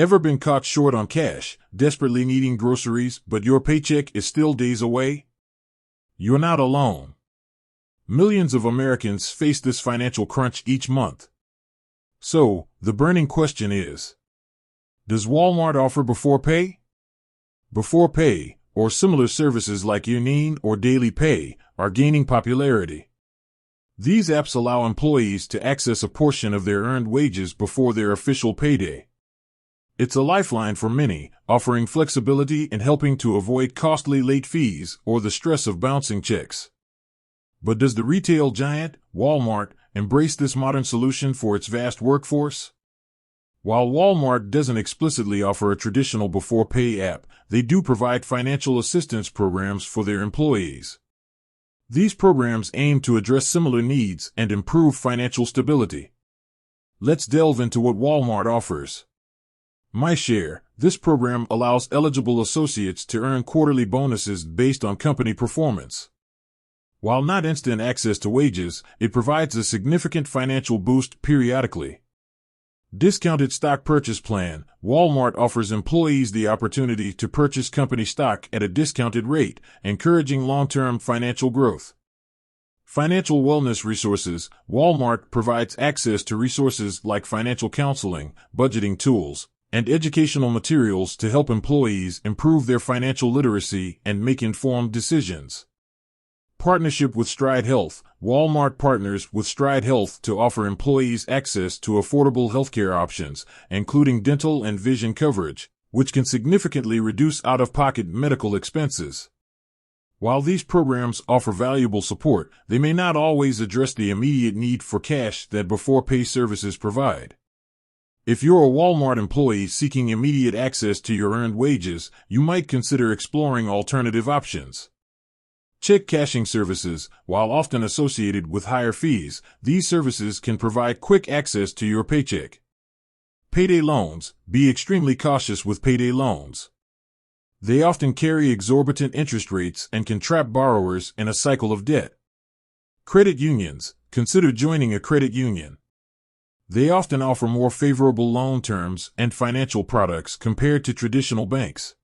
Ever been caught short on cash, desperately needing groceries, but your paycheck is still days away? You're not alone. Millions of Americans face this financial crunch each month. So, the burning question is, does Walmart offer Beforepay? Beforepay, or similar services like Earning or Daily Pay, are gaining popularity. These apps allow employees to access a portion of their earned wages before their official payday. It's a lifeline for many, offering flexibility and helping to avoid costly late fees or the stress of bouncing checks. But does the retail giant, Walmart, embrace this modern solution for its vast workforce? While Walmart doesn't explicitly offer a traditional Beforepay app, they do provide financial assistance programs for their employees. These programs aim to address similar needs and improve financial stability. Let's delve into what Walmart offers. MyShare, this program allows eligible associates to earn quarterly bonuses based on company performance. While not instant access to wages, it provides a significant financial boost periodically. Discounted Stock Purchase Plan, Walmart offers employees the opportunity to purchase company stock at a discounted rate, encouraging long-term financial growth. Financial Wellness Resources, Walmart provides access to resources like financial counseling, budgeting tools, and educational materials to help employees improve their financial literacy and make informed decisions. Partnership with Stride Health, Walmart partners with Stride Health to offer employees access to affordable healthcare options, including dental and vision coverage, which can significantly reduce out-of-pocket medical expenses. While these programs offer valuable support, they may not always address the immediate need for cash that Beforepay services provide. If you're a Walmart employee seeking immediate access to your earned wages, you might consider exploring alternative options. Check cashing services, while often associated with higher fees, these services can provide quick access to your paycheck. Payday loans, be extremely cautious with payday loans. They often carry exorbitant interest rates and can trap borrowers in a cycle of debt. Credit unions, consider joining a credit union. They often offer more favorable loan terms and financial products compared to traditional banks.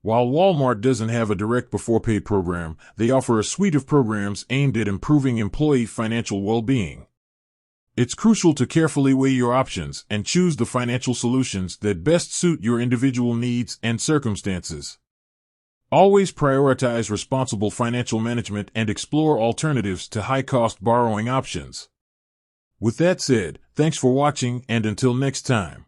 While Walmart doesn't have a direct Beforepay program, they offer a suite of programs aimed at improving employee financial well-being. It's crucial to carefully weigh your options and choose the financial solutions that best suit your individual needs and circumstances. Always prioritize responsible financial management and explore alternatives to high-cost borrowing options. With that said, thanks for watching, and until next time.